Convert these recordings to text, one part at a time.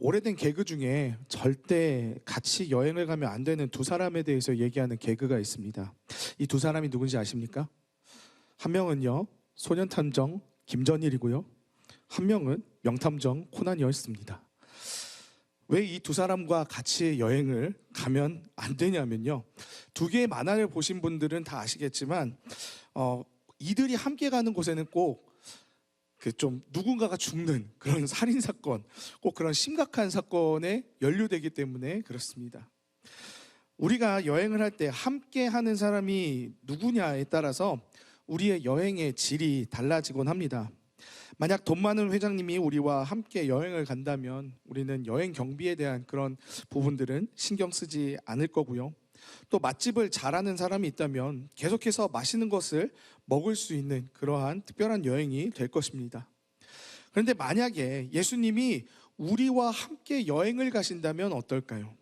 오래된 개그 중에 절대 같이 여행을 가면 안 되는 두 사람에 대해서 얘기하는 개그가 있습니다. 이 두 사람이 누군지 아십니까? 한 명은요, 소년탐정 김전일이고요. 한 명은 명탐정 코난이었습니다. 왜 이 두 사람과 같이 여행을 가면 안 되냐면요. 두 개의 만화를 보신 분들은 다 아시겠지만, 이들이 함께 가는 곳에는 꼭 좀 누군가가 죽는 그런 살인 사건, 꼭 그런 심각한 사건에 연루되기 때문에 그렇습니다. 우리가 여행을 할 때 함께 하는 사람이 누구냐에 따라서 우리의 여행의 질이 달라지곤 합니다. 만약 돈 많은 회장님이 우리와 함께 여행을 간다면 우리는 여행 경비에 대한 그런 부분들은 신경 쓰지 않을 거고요. 또 맛집을 잘하는 사람이 있다면 계속해서 맛있는 것을 먹을 수 있는 그러한 특별한 여행이 될 것입니다. 그런데 만약에 예수님이 우리와 함께 여행을 가신다면 어떨까요?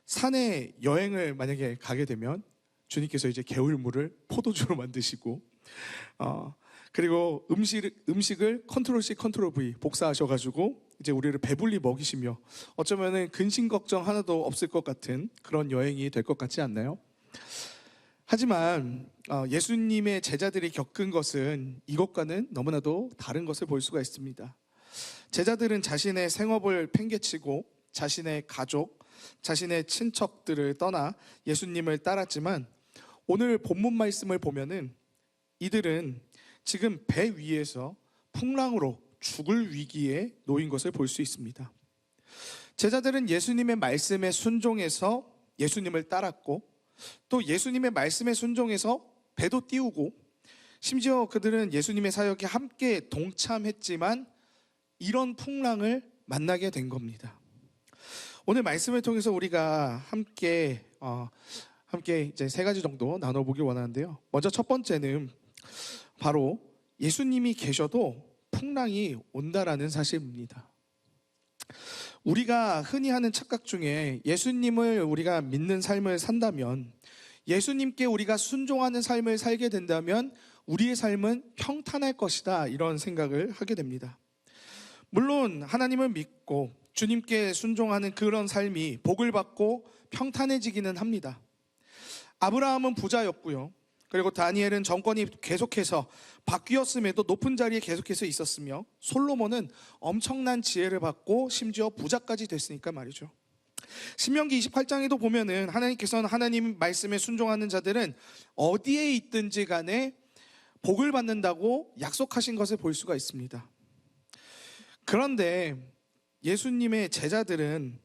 산에 여행을 만약에 가게 되면 주님께서 이제 개울물을 포도주로 만드시고 그리고 음식을 컨트롤 C 컨트롤 V 복사하셔가지고 이제 우리를 배불리 먹이시며 어쩌면은 근심 걱정 하나도 없을 것 같은 그런 여행이 될 것 같지 않나요? 하지만 예수님의 제자들이 겪은 것은 이것과는 너무나도 다른 것을 볼 수가 있습니다. 제자들은 자신의 생업을 팽개치고 자신의 가족, 자신의 친척들을 떠나 예수님을 따랐지만 오늘 본문 말씀을 보면은 이들은 지금 배 위에서 풍랑으로 죽을 위기에 놓인 것을 볼 수 있습니다. 제자들은 예수님의 말씀에 순종해서 예수님을 따랐고 또 예수님의 말씀에 순종해서 배도 띄우고 심지어 그들은 예수님의 사역에 함께 동참했지만 이런 풍랑을 만나게 된 겁니다. 오늘 말씀을 통해서 우리가 함께 이제 세 가지 정도 나눠보길 원하는데요. 먼저 첫 번째는 바로 예수님이 계셔도 풍랑이 온다라는 사실입니다. 우리가 흔히 하는 착각 중에 예수님을 우리가 믿는 삶을 산다면, 예수님께 우리가 순종하는 삶을 살게 된다면 우리의 삶은 평탄할 것이다, 이런 생각을 하게 됩니다. 물론 하나님을 믿고 주님께 순종하는 그런 삶이 복을 받고 평탄해지기는 합니다. 아브라함은 부자였고요. 그리고 다니엘은 정권이 계속해서 바뀌었음에도 높은 자리에 계속해서 있었으며 솔로몬은 엄청난 지혜를 받고 심지어 부자까지 됐으니까 말이죠. 신명기 28장에도 보면은 하나님께서는 하나님 말씀에 순종하는 자들은 어디에 있든지 간에 복을 받는다고 약속하신 것을 볼 수가 있습니다. 그런데 예수님의 제자들은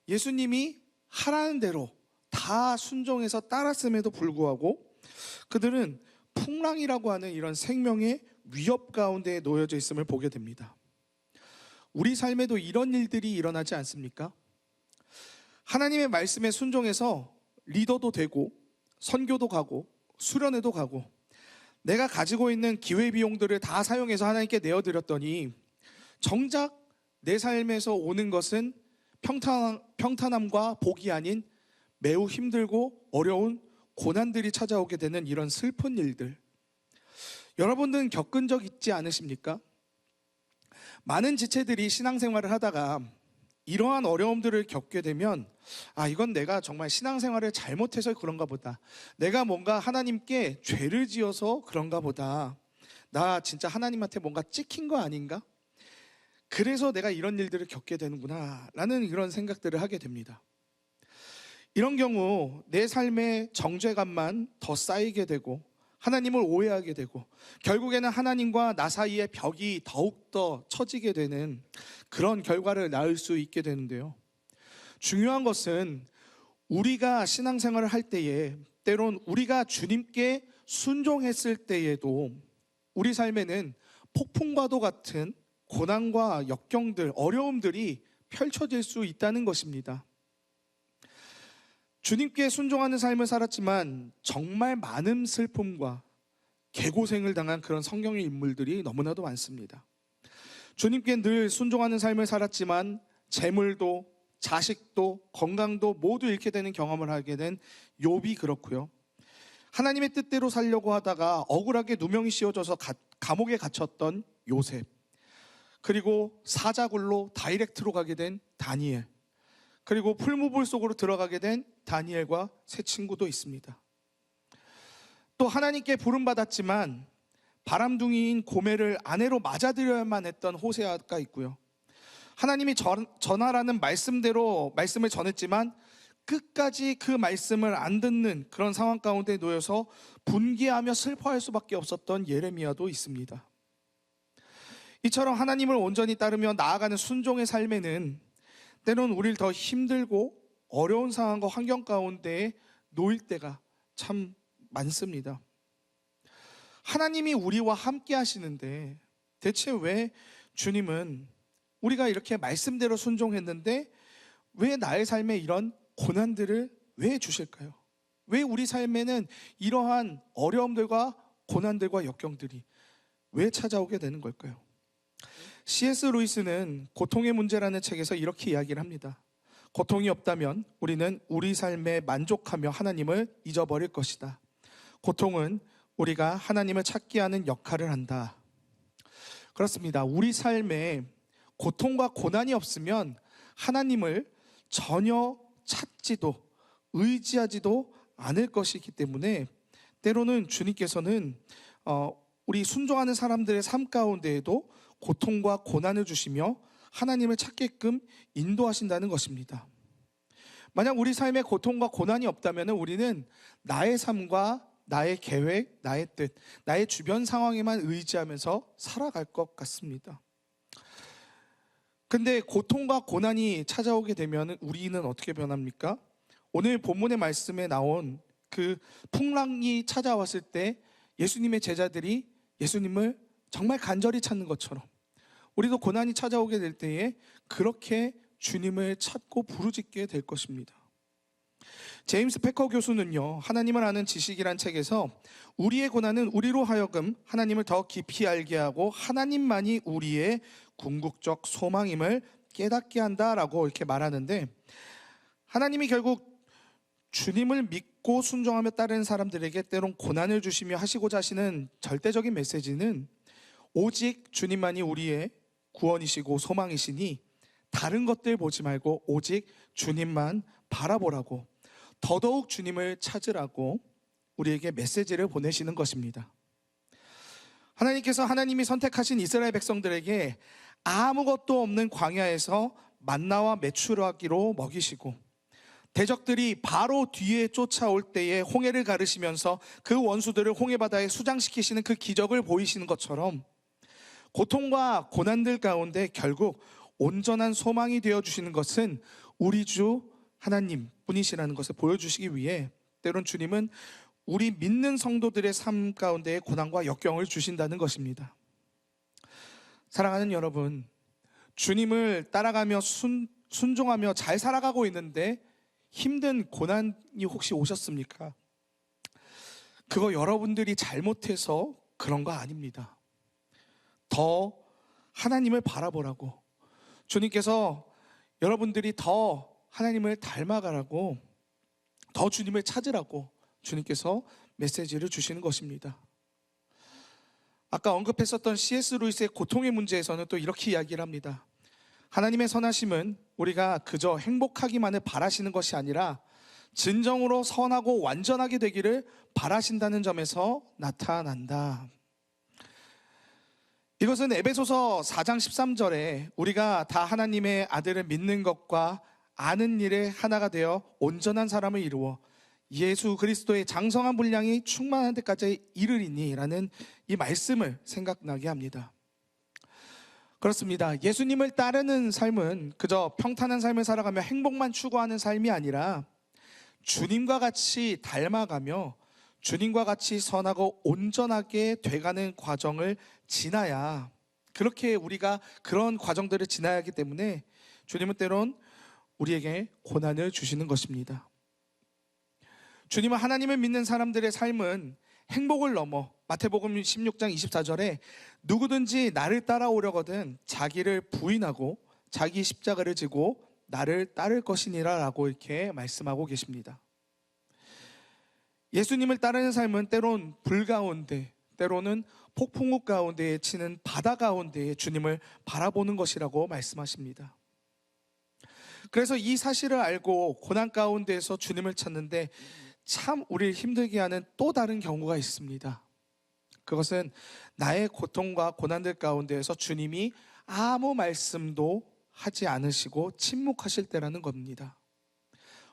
예수님이 하라는 대로 다 순종해서 따랐음에도 불구하고 그들은 풍랑이라고 하는 이런 생명의 위협 가운데 놓여져 있음을 보게 됩니다. 우리 삶에도 이런 일들이 일어나지 않습니까? 하나님의 말씀에 순종해서 리더도 되고 선교도 가고 수련회도 가고 내가 가지고 있는 기회비용들을 다 사용해서 하나님께 내어드렸더니 정작 내 삶에서 오는 것은 평탄함과 복이 아닌 매우 힘들고 어려운 고난들이 찾아오게 되는 이런 슬픈 일들, 여러분들은 겪은 적 있지 않으십니까? 많은 지체들이 신앙생활을 하다가 이러한 어려움들을 겪게 되면 이건 내가 정말 신앙생활을 잘못해서 그런가 보다, 내가 뭔가 하나님께 죄를 지어서 그런가 보다, 나 진짜 하나님한테 뭔가 찍힌 거 아닌가? 그래서 내가 이런 일들을 겪게 되는구나 라는 이런 생각들을 하게 됩니다. 이런 경우 내 삶의 정죄감만 더 쌓이게 되고 하나님을 오해하게 되고 결국에는 하나님과 나 사이의 벽이 더욱더 처지게 되는 그런 결과를 낳을 수 있게 되는데요. 중요한 것은 우리가 신앙생활을 할 때에 때론 우리가 주님께 순종했을 때에도 우리 삶에는 폭풍과도 같은 고난과 역경들, 어려움들이 펼쳐질 수 있다는 것입니다. 주님께 순종하는 삶을 살았지만 정말 많은 슬픔과 개고생을 당한 그런 성경의 인물들이 너무나도 많습니다. 주님께 늘 순종하는 삶을 살았지만 재물도 자식도 건강도 모두 잃게 되는 경험을 하게 된 욥이 그렇고요. 하나님의 뜻대로 살려고 하다가 억울하게 누명이 씌워져서 감옥에 갇혔던 요셉, 그리고 사자굴로 다이렉트로 가게 된 다니엘, 그리고 풀무불 속으로 들어가게 된 다니엘과 세 친구도 있습니다. 또 하나님께 부름받았지만 바람둥이인 고멜을 아내로 맞아들여야만 했던 호세아가 있고요. 하나님이 전하라는 말씀대로 말씀을 전했지만 끝까지 그 말씀을 안 듣는 그런 상황 가운데 놓여서 분개하며 슬퍼할 수밖에 없었던 예레미야도 있습니다. 이처럼 하나님을 온전히 따르며 나아가는 순종의 삶에는 때론 우리를 더 힘들고 어려운 상황과 환경 가운데에 놓일 때가 참 많습니다. 하나님이 우리와 함께 하시는데 대체 왜 주님은 우리가 이렇게 말씀대로 순종했는데 왜 나의 삶에 이런 고난들을 왜 주실까요? 왜 우리 삶에는 이러한 어려움들과 고난들과 역경들이 왜 찾아오게 되는 걸까요? C.S. 루이스는 고통의 문제라는 책에서 이렇게 이야기를 합니다. 고통이 없다면 우리는 우리 삶에 만족하며 하나님을 잊어버릴 것이다. 고통은 우리가 하나님을 찾게 하는 역할을 한다. 그렇습니다. 우리 삶에 고통과 고난이 없으면 하나님을 전혀 찾지도 의지하지도 않을 것이기 때문에 때로는 주님께서는 우리 순종하는 사람들의 삶 가운데에도 고통과 고난을 주시며 하나님을 찾게끔 인도하신다는 것입니다. 만약 우리 삶에 고통과 고난이 없다면 우리는 나의 삶과 나의 계획, 나의 뜻, 나의 주변 상황에만 의지하면서 살아갈 것 같습니다. 근데 고통과 고난이 찾아오게 되면 우리는 어떻게 변합니까? 오늘 본문의 말씀에 나온 그 풍랑이 찾아왔을 때 예수님의 제자들이 예수님을 정말 간절히 찾는 것처럼 우리도 고난이 찾아오게 될 때에 그렇게 주님을 찾고 부르짖게 될 것입니다. 제임스 패커 교수는요, 하나님을 아는 지식이란 책에서 우리의 고난은 우리로 하여금 하나님을 더 깊이 알게 하고 하나님만이 우리의 궁극적 소망임을 깨닫게 한다라고 이렇게 말하는데, 하나님이 결국 주님을 믿고 순종하며 따르는 사람들에게 때론 고난을 주시며 하시고자 하시는 절대적인 메시지는 오직 주님만이 우리의 구원이시고 소망이시니 다른 것들 보지 말고 오직 주님만 바라보라고, 더더욱 주님을 찾으라고 우리에게 메시지를 보내시는 것입니다. 하나님께서 하나님이 선택하신 이스라엘 백성들에게 아무것도 없는 광야에서 만나와 메추라기로 먹이시고, 대적들이 바로 뒤에 쫓아올 때에 홍해를 가르시면서 그 원수들을 홍해바다에 수장시키시는 그 기적을 보이시는 것처럼 고통과 고난들 가운데 결국 온전한 소망이 되어주시는 것은 우리 주 하나님 뿐이시라는 것을 보여주시기 위해 때론 주님은 우리 믿는 성도들의 삶 가운데 고난과 역경을 주신다는 것입니다. 사랑하는 여러분, 주님을 따라가며 순종하며 잘 살아가고 있는데 힘든 고난이 혹시 오셨습니까? 그거 여러분들이 잘못해서 그런 거 아닙니다. 더 하나님을 바라보라고, 주님께서 여러분들이 더 하나님을 닮아가라고, 더 주님을 찾으라고 주님께서 메시지를 주시는 것입니다. 아까 언급했었던 C.S. 루이스의 고통의 문제에서는 또 이렇게 이야기를 합니다. 하나님의 선하심은 우리가 그저 행복하기만을 바라시는 것이 아니라 진정으로 선하고 완전하게 되기를 바라신다는 점에서 나타난다. 이것은 에베소서 4장 13절에 우리가 다 하나님의 아들을 믿는 것과 아는 일에 하나가 되어 온전한 사람을 이루어 예수 그리스도의 장성한 분량이 충만한 데까지 이르리니 라는 이 말씀을 생각나게 합니다. 그렇습니다. 예수님을 따르는 삶은 그저 평탄한 삶을 살아가며 행복만 추구하는 삶이 아니라 주님과 같이 닮아가며 주님과 같이 선하고 온전하게 돼가는 과정을 지나야, 그렇게 우리가 그런 과정들을 지나야 하기 때문에 주님은 때론 우리에게 고난을 주시는 것입니다. 주님은 하나님을 믿는 사람들의 삶은 행복을 넘어 마태복음 16장 24절에 누구든지 나를 따라오려거든 자기를 부인하고 자기 십자가를 지고 나를 따를 것이니라 라고 이렇게 말씀하고 계십니다. 예수님을 따르는 삶은 때론 불 가운데, 때로는 폭풍우 가운데에 치는 바다 가운데에 주님을 바라보는 것이라고 말씀하십니다. 그래서 이 사실을 알고 고난 가운데에서 주님을 찾는데 참 우리를 힘들게 하는 또 다른 경우가 있습니다. 그것은 나의 고통과 고난들 가운데에서 주님이 아무 말씀도 하지 않으시고 침묵하실 때라는 겁니다.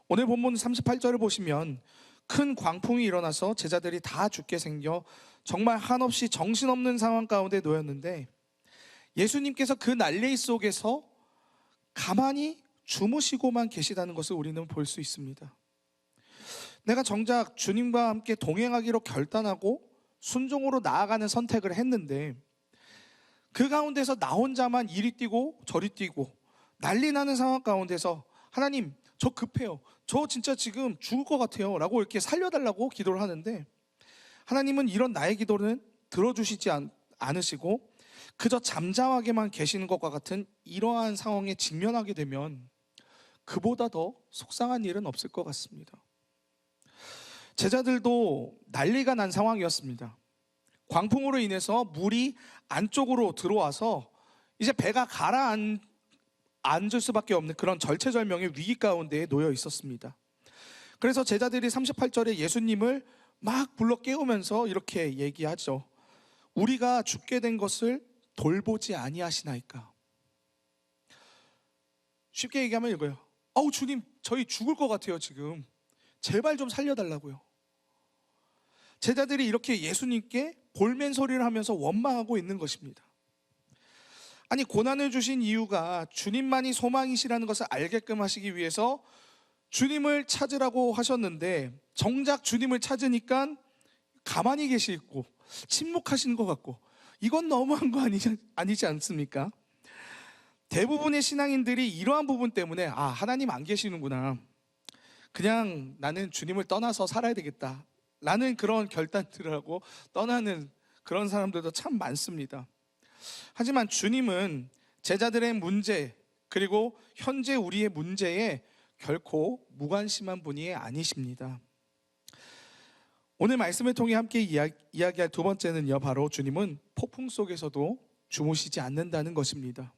오늘 본문 38절을 보시면 큰 광풍이 일어나서 제자들이 다 죽게 생겨 정말 한없이 정신없는 상황 가운데 놓였는데 예수님께서 그 난리 속에서 가만히 주무시고만 계시다는 것을 우리는 볼 수 있습니다. 내가 정작 주님과 함께 동행하기로 결단하고 순종으로 나아가는 선택을 했는데 그 가운데서 나 혼자만 이리 뛰고 저리 뛰고 난리 나는 상황 가운데서 하나님 저 급해요, 저 진짜 지금 죽을 것 같아요 라고 이렇게 살려달라고 기도를 하는데 하나님은 이런 나의 기도는 들어주시지 않으시고 그저 잠잠하게만 계시는 것과 같은 이러한 상황에 직면하게 되면 그보다 더 속상한 일은 없을 것 같습니다. 제자들도 난리가 난 상황이었습니다. 광풍으로 인해서 물이 안쪽으로 들어와서 이제 배가 가라앉을 수밖에 없는 그런 절체절명의 위기 가운데에 놓여 있었습니다. 그래서 제자들이 38절에 예수님을 막 불러 깨우면서 이렇게 얘기하죠. 우리가 죽게 된 것을 돌보지 아니하시나이까. 쉽게 얘기하면 이거예요. 아우 주님, 저희 죽을 것 같아요 지금. 제발 좀 살려달라고요. 제자들이 이렇게 예수님께 볼멘 소리를 하면서 원망하고 있는 것입니다. 아니 고난을 주신 이유가 주님만이 소망이시라는 것을 알게끔 하시기 위해서 주님을 찾으라고 하셨는데 정작 주님을 찾으니까 가만히 계시고 침묵하시는 것 같고 이건 너무한 거 아니지 않습니까? 대부분의 신앙인들이 이러한 부분 때문에 하나님 안 계시는구나, 그냥 나는 주님을 떠나서 살아야 되겠다 라는 그런 결단들을 하고 떠나는 그런 사람들도 참 많습니다. 하지만 주님은 제자들의 문제 그리고 현재 우리의 문제에 결코 무관심한 분이 아니십니다. 오늘 말씀을 통해 함께 이야기할 두 번째는요, 바로 주님은 폭풍 속에서도 주무시지 않는다는 것입니다.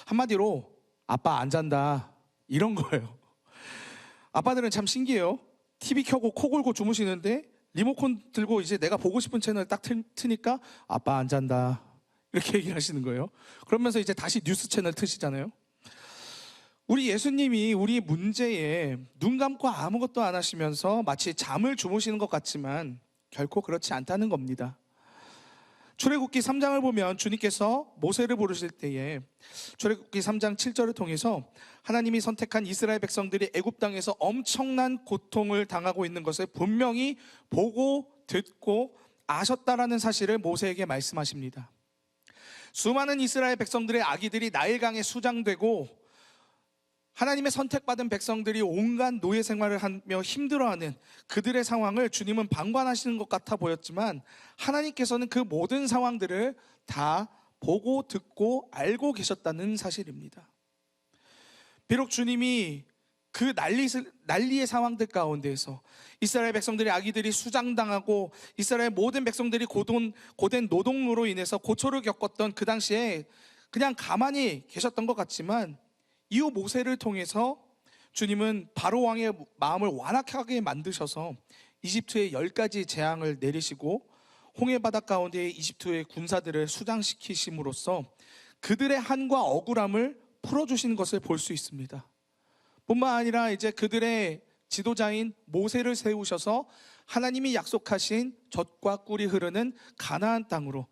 한마디로 아빠 안 잔다 이런 거예요. 아빠들은 참 신기해요. TV 켜고 코 골고 주무시는데 리모컨 들고 이제 내가 보고 싶은 채널 딱 트니까 아빠 안 잔다 이렇게 얘기를 하시는 거예요. 그러면서 이제 다시 뉴스 채널 트시잖아요. 우리 예수님이 우리 문제에 눈 감고 아무것도 안 하시면서 마치 잠을 주무시는 것 같지만 결코 그렇지 않다는 겁니다. 출애굽기 3장을 보면 주님께서 모세를 부르실 때에 출애굽기 3장 7절을 통해서 하나님이 선택한 이스라엘 백성들이 애굽 땅에서 엄청난 고통을 당하고 있는 것을 분명히 보고 듣고 아셨다라는 사실을 모세에게 말씀하십니다. 수많은 이스라엘 백성들의 아기들이 나일강에 수장되고 하나님의 선택받은 백성들이 온갖 노예 생활을 하며 힘들어하는 그들의 상황을 주님은 방관하시는 것 같아 보였지만 하나님께서는 그 모든 상황들을 다 보고 듣고 알고 계셨다는 사실입니다. 비록 주님이 그 난리의 상황들 가운데에서 이스라엘 백성들의 아기들이 수장당하고 이스라엘 모든 백성들이 고된 노동으로 인해서 고초를 겪었던 그 당시에 그냥 가만히 계셨던 것 같지만 이후 모세를 통해서 주님은 바로 왕의 마음을 완악하게 만드셔서 이집트에 10가지 재앙을 내리시고 홍해 바다 가운데 이집트의 군사들을 수장시키심으로써 그들의 한과 억울함을 풀어주시는 것을 볼 수 있습니다. 뿐만 아니라 이제 그들의 지도자인 모세를 세우셔서 하나님이 약속하신 젖과 꿀이 흐르는 가나안 땅으로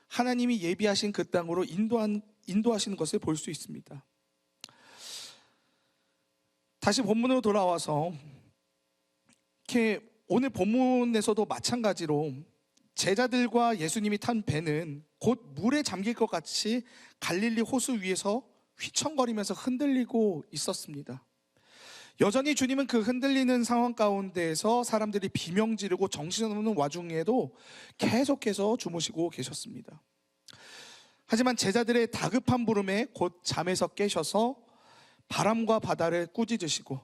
하나님이 예비하신 그 땅으로 인도하시는 것을 볼 수 있습니다. 다시 본문으로 돌아와서 이렇게 오늘 본문에서도 마찬가지로 제자들과 예수님이 탄 배는 곧 물에 잠길 것 같이 갈릴리 호수 위에서 휘청거리면서 흔들리고 있었습니다. 여전히 주님은 그 흔들리는 상황 가운데에서 사람들이 비명 지르고 정신없는 와중에도 계속해서 주무시고 계셨습니다. 하지만 제자들의 다급한 부름에 곧 잠에서 깨셔서 바람과 바다를 꾸짖으시고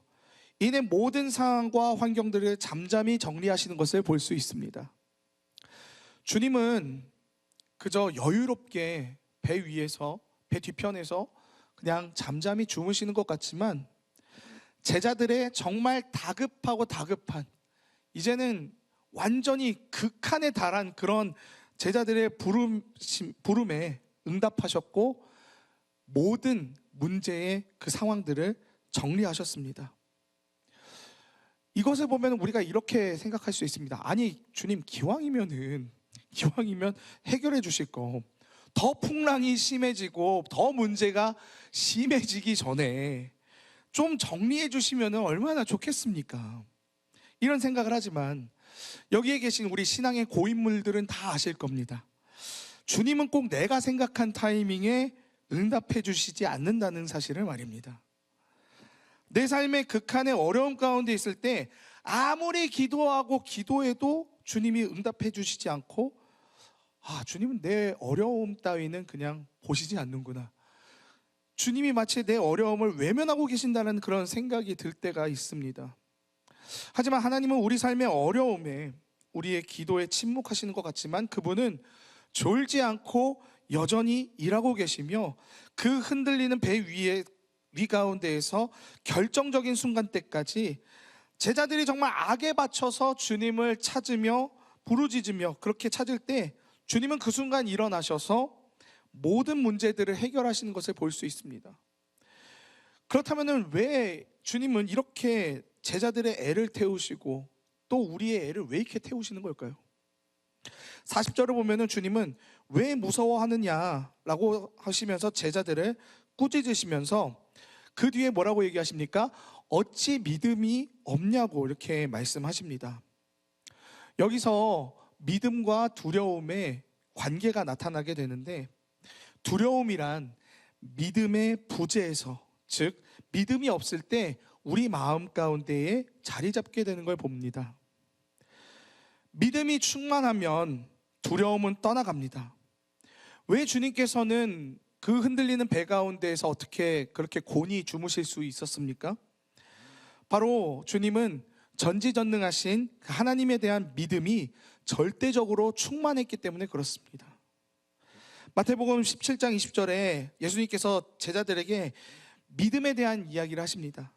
이내 모든 상황과 환경들을 잠잠히 정리하시는 것을 볼 수 있습니다. 주님은 그저 여유롭게 배 위에서, 배 뒤편에서 그냥 잠잠히 주무시는 것 같지만 제자들의 정말 다급한, 이제는 완전히 극한에 달한 그런 제자들의 부름에 응답하셨고 모든 문제의 그 상황들을 정리하셨습니다. 이것을 보면 우리가 이렇게 생각할 수 있습니다. 아니 주님, 기왕이면 해결해 주실 거, 더 풍랑이 심해지고 더 문제가 심해지기 전에 좀 정리해 주시면 얼마나 좋겠습니까? 이런 생각을 하지만 여기에 계신 우리 신앙의 고인물들은 다 아실 겁니다. 주님은 꼭 내가 생각한 타이밍에 응답해 주시지 않는다는 사실을 말입니다. 내 삶의 극한의 어려움 가운데 있을 때 아무리 기도하고 기도해도 주님이 응답해 주시지 않고, 주님은 내 어려움 따위는 그냥 보시지 않는구나, 주님이 마치 내 어려움을 외면하고 계신다는 그런 생각이 들 때가 있습니다. 하지만 하나님은 우리 삶의 어려움에, 우리의 기도에 침묵하시는 것 같지만 그분은 졸지 않고 여전히 일하고 계시며 그 흔들리는 배 위 가운데에서 결정적인 순간 때까지 제자들이 정말 악에 받쳐서 주님을 찾으며 부르짖으며 그렇게 찾을 때 주님은 그 순간 일어나셔서 모든 문제들을 해결하시는 것을 볼 수 있습니다. 그렇다면 왜 주님은 이렇게 제자들의 애를 태우시고 또 우리의 애를 왜 이렇게 태우시는 걸까요? 40절을 보면 주님은 왜 무서워하느냐라고 하시면서 제자들을 꾸짖으시면서 그 뒤에 뭐라고 얘기하십니까? 어찌 믿음이 없냐고 이렇게 말씀하십니다. 여기서 믿음과 두려움의 관계가 나타나게 되는데, 두려움이란 믿음의 부재에서, 즉 믿음이 없을 때 우리 마음 가운데에 자리 잡게 되는 걸 봅니다. 믿음이 충만하면 두려움은 떠나갑니다. 왜 주님께서는 그 흔들리는 배 가운데에서 어떻게 그렇게 곤히 주무실 수 있었습니까? 바로 주님은 전지전능하신 하나님에 대한 믿음이 절대적으로 충만했기 때문에 그렇습니다. 마태복음 17장 20절에 예수님께서 제자들에게 믿음에 대한 이야기를 하십니다.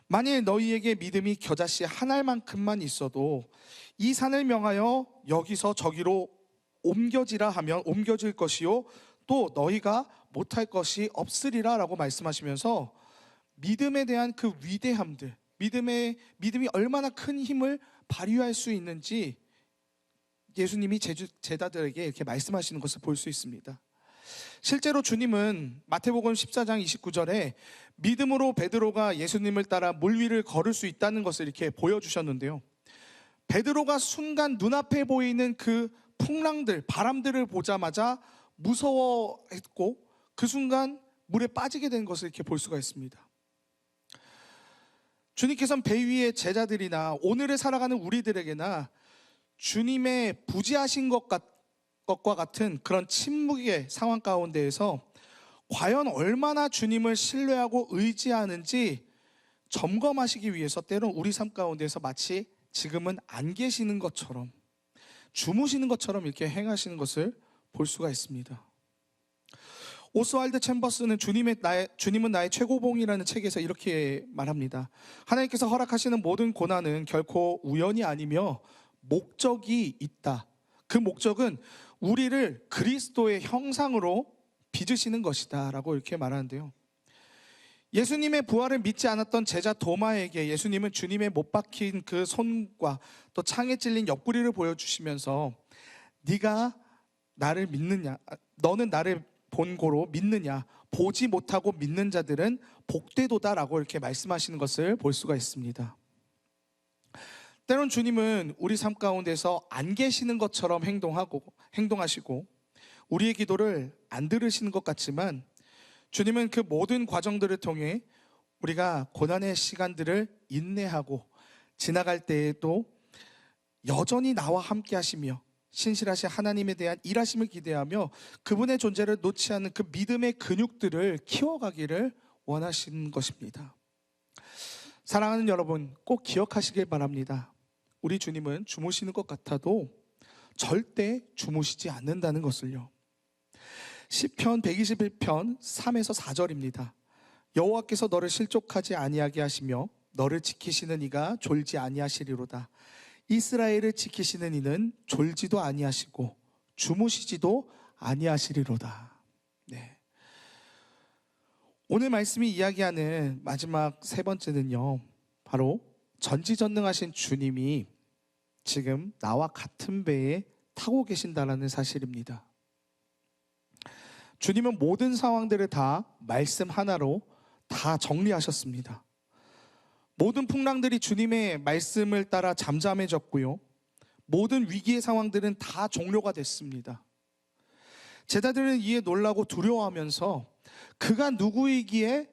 만일 너희에게 믿음이 겨자씨 한 알만큼만 있어도 이 산을 명하여 여기서 저기로 옮겨지라 하면 옮겨질 것이요 또 너희가 못할 것이 없으리라 라고 말씀하시면서 믿음에 대한 그 위대함들, 믿음이 얼마나 큰 힘을 발휘할 수 있는지 예수님이 제자들에게 이렇게 말씀하시는 것을 볼 수 있습니다. 실제로 주님은 마태복음 14장 29절에 믿음으로 베드로가 예수님을 따라 물 위를 걸을 수 있다는 것을 이렇게 보여주셨는데요, 베드로가 순간 눈앞에 보이는 그 풍랑들, 바람들을 보자마자 무서워했고 그 순간 물에 빠지게 된 것을 이렇게 볼 수가 있습니다. 주님께서는 배 위의 제자들이나 오늘을 살아가는 우리들에게나 주님의 부지하신 것과 같은 그런 침묵의 상황 가운데에서 과연 얼마나 주님을 신뢰하고 의지하는지 점검하시기 위해서 때론 우리 삶 가운데서 마치 지금은 안 계시는 것처럼, 주무시는 것처럼 이렇게 행하시는 것을 볼 수가 있습니다. 오스왈드 챔버스는 주님은 나의 최고봉이라는 책에서 이렇게 말합니다. 하나님께서 허락하시는 모든 고난은 결코 우연이 아니며 목적이 있다. 그 목적은 우리를 그리스도의 형상으로 빚으시는 것이다 라고 이렇게 말하는데요, 예수님의 부활을 믿지 않았던 제자 도마에게 예수님은 주님의 못 박힌 그 손과 또 창에 찔린 옆구리를 보여주시면서 네가 나를 믿느냐, 너는 나를 본고로 믿느냐, 보지 못하고 믿는 자들은 복되도다 라고 이렇게 말씀하시는 것을 볼 수가 있습니다. 때론 주님은 우리 삶 가운데서 안 계시는 것처럼 행동하시고 우리의 기도를 안 들으시는 것 같지만 주님은 그 모든 과정들을 통해 우리가 고난의 시간들을 인내하고 지나갈 때에도 여전히 나와 함께 하시며 신실하신 하나님에 대한 일하심을 기대하며 그분의 존재를 놓지 않는 그 믿음의 근육들을 키워가기를 원하시는 것입니다. 사랑하는 여러분, 꼭 기억하시길 바랍니다. 우리 주님은 주무시는 것 같아도 절대 주무시지 않는다는 것을요. 시편 121편 3에서 4절입니다. 여호와께서 너를 실족하지 아니하게 하시며 너를 지키시는 이가 졸지 아니하시리로다. 이스라엘을 지키시는 이는 졸지도 아니하시고 주무시지도 아니하시리로다. 네. 오늘 말씀이 이야기하는 마지막 세 번째는요, 바로 전지전능하신 주님이 지금 나와 같은 배에 타고 계신다라는 사실입니다. 주님은 모든 상황들을 다 말씀 하나로 다 정리하셨습니다. 모든 풍랑들이 주님의 말씀을 따라 잠잠해졌고요, 모든 위기의 상황들은 다 종료가 됐습니다. 제자들은 이에 놀라고 두려워하면서 그가 누구이기에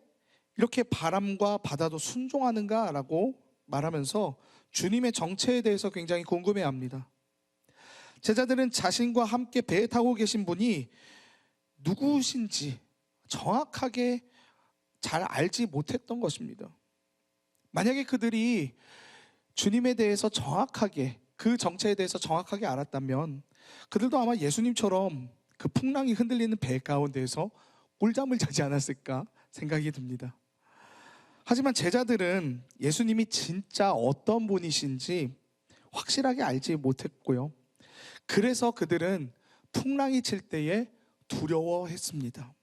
이렇게 바람과 바다도 순종하는가라고 말하면서 주님의 정체에 대해서 굉장히 궁금해합니다. 제자들은 자신과 함께 배에 타고 계신 분이 누구신지 정확하게 잘 알지 못했던 것입니다. 만약에 그들이 주님에 대해서 정확하게, 그 정체에 대해서 정확하게 알았다면 그들도 아마 예수님처럼 그 풍랑이 흔들리는 배 가운데에서 꿀잠을 자지 않았을까 생각이 듭니다. 하지만 제자들은 예수님이 진짜 어떤 분이신지 확실하게 알지 못했고요, 그래서 그들은 풍랑이 칠 때에 두려워했습니다.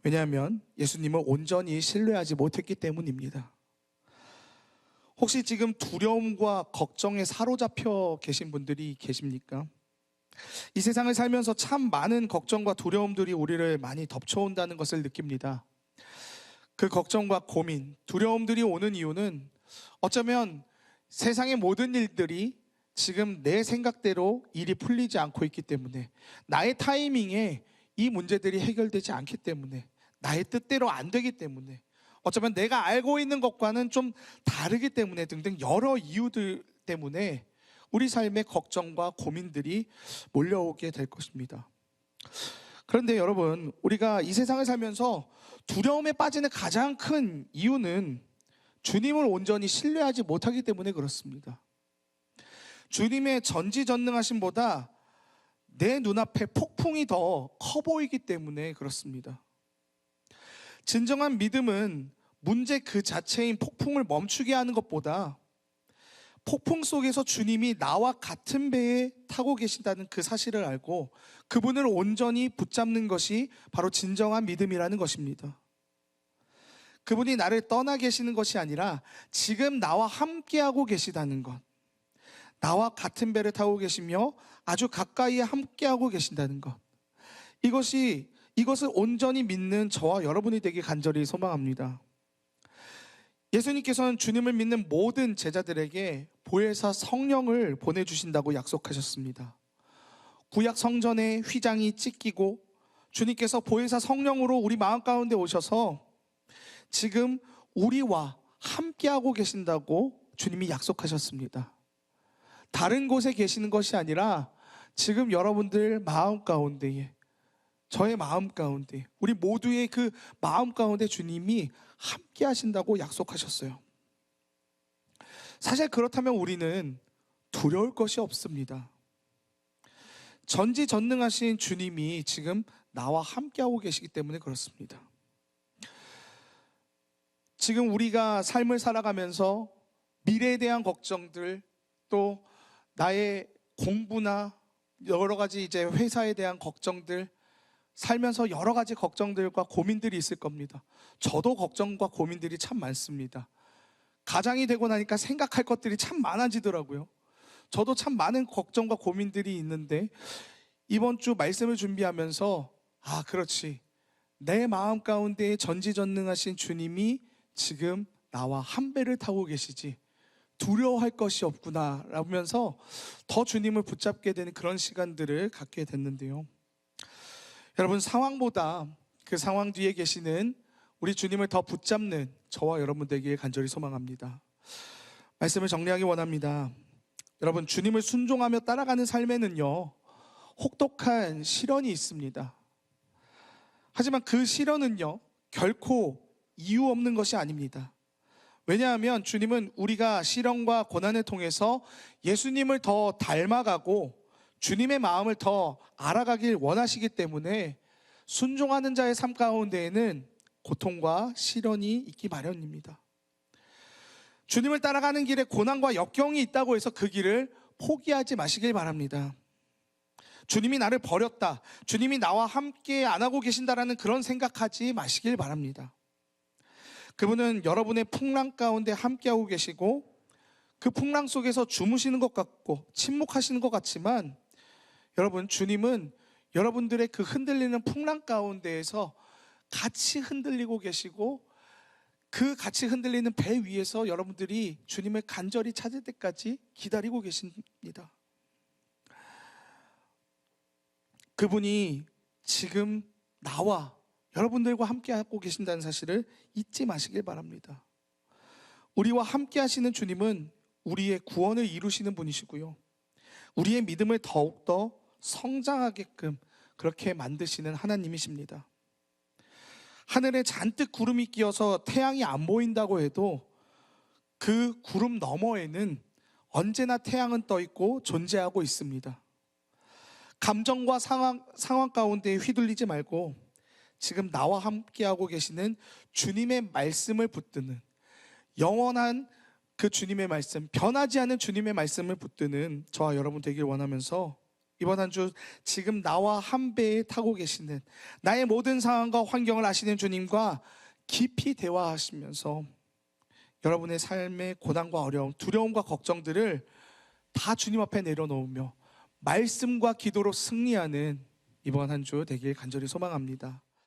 왜냐하면 예수님을 온전히 신뢰하지 못했기 때문입니다. 혹시 지금 두려움과 걱정에 사로잡혀 계신 분들이 계십니까? 이 세상을 살면서 참 많은 걱정과 두려움들이 우리를 많이 덮쳐온다는 것을 느낍니다. 그 걱정과 고민, 두려움들이 오는 이유는 어쩌면 세상의 모든 일들이 지금 내 생각대로 일이 풀리지 않고 있기 때문에, 나의 타이밍에 이 문제들이 해결되지 않기 때문에, 나의 뜻대로 안 되기 때문에, 어쩌면 내가 알고 있는 것과는 좀 다르기 때문에 등등 여러 이유들 때문에 우리 삶에 걱정과 고민들이 몰려오게 될 것입니다. 그런데 여러분, 우리가 이 세상을 살면서 두려움에 빠지는 가장 큰 이유는 주님을 온전히 신뢰하지 못하기 때문에 그렇습니다. 주님의 전지전능하심보다 내 눈앞에 폭풍이 더 커 보이기 때문에 그렇습니다. 진정한 믿음은 문제 그 자체인 폭풍을 멈추게 하는 것보다 폭풍 속에서 주님이 나와 같은 배에 타고 계신다는 그 사실을 알고 그분을 온전히 붙잡는 것이 바로 진정한 믿음이라는 것입니다. 그분이 나를 떠나 계시는 것이 아니라 지금 나와 함께하고 계시다는 것, 나와 같은 배를 타고 계시며 아주 가까이에 함께하고 계신다는 것, 이것을 온전히 믿는 저와 여러분이 되길 간절히 소망합니다. 예수님께서는 주님을 믿는 모든 제자들에게 보혜사 성령을 보내주신다고 약속하셨습니다. 구약 성전에 휘장이 찢기고 주님께서 보혜사 성령으로 우리 마음 가운데 오셔서 지금 우리와 함께하고 계신다고 주님이 약속하셨습니다. 다른 곳에 계시는 것이 아니라 지금 여러분들 마음 가운데에, 저의 마음 가운데, 우리 모두의 그 마음 가운데 주님이 함께 하신다고 약속하셨어요. 사실 그렇다면 우리는 두려울 것이 없습니다. 전지전능하신 주님이 지금 나와 함께하고 계시기 때문에 그렇습니다. 지금 우리가 삶을 살아가면서 미래에 대한 걱정들, 또 나의 공부나 여러 가지 이제 회사에 대한 걱정들, 살면서 여러 가지 걱정들과 고민들이 있을 겁니다. 저도 걱정과 고민들이 참 많습니다. 가장이 되고 나니까 생각할 것들이 참 많아지더라고요. 저도 참 많은 걱정과 고민들이 있는데 이번 주 말씀을 준비하면서 그렇지, 내 마음 가운데 전지전능하신 주님이 지금 나와 한 배를 타고 계시지 두려워할 것이 없구나 라면서 더 주님을 붙잡게 되는 그런 시간들을 갖게 됐는데요. 여러분, 상황보다 그 상황 뒤에 계시는 우리 주님을 더 붙잡는 저와 여러분 되기를 간절히 소망합니다. 말씀을 정리하기 원합니다. 여러분, 주님을 순종하며 따라가는 삶에는요, 혹독한 시련이 있습니다. 하지만 그 시련은요, 결코 이유 없는 것이 아닙니다. 왜냐하면 주님은 우리가 시련과 고난을 통해서 예수님을 더 닮아가고 주님의 마음을 더 알아가길 원하시기 때문에 순종하는 자의 삶 가운데에는 고통과 시련이 있기 마련입니다. 주님을 따라가는 길에 고난과 역경이 있다고 해서 그 길을 포기하지 마시길 바랍니다. 주님이 나를 버렸다, 주님이 나와 함께 안 하고 계신다라는 그런 생각하지 마시길 바랍니다. 그분은 여러분의 풍랑 가운데 함께하고 계시고 그 풍랑 속에서 주무시는 것 같고 침묵하시는 것 같지만 여러분, 주님은 여러분들의 그 흔들리는 풍랑 가운데에서 같이 흔들리고 계시고 그 같이 흔들리는 배 위에서 여러분들이 주님을 간절히 찾을 때까지 기다리고 계십니다. 그분이 지금 나와 여러분들과 함께하고 계신다는 사실을 잊지 마시길 바랍니다. 우리와 함께 하시는 주님은 우리의 구원을 이루시는 분이시고요, 우리의 믿음을 더욱더 성장하게끔 그렇게 만드시는 하나님이십니다. 하늘에 잔뜩 구름이 끼어서 태양이 안 보인다고 해도 그 구름 너머에는 언제나 태양은 떠 있고 존재하고 있습니다. 감정과 상황 가운데 휘둘리지 말고 지금 나와 함께하고 계시는 주님의 말씀을 붙드는, 영원한 그 주님의 말씀, 변하지 않은 주님의 말씀을 붙드는 저와 여러분 되길 원하면서 이번 한 주 지금 나와 한 배에 타고 계시는, 나의 모든 상황과 환경을 아시는 주님과 깊이 대화하시면서 여러분의 삶의 고난과 어려움, 두려움과 걱정들을 다 주님 앞에 내려놓으며 말씀과 기도로 승리하는 이번 한 주 되길 간절히 소망합니다.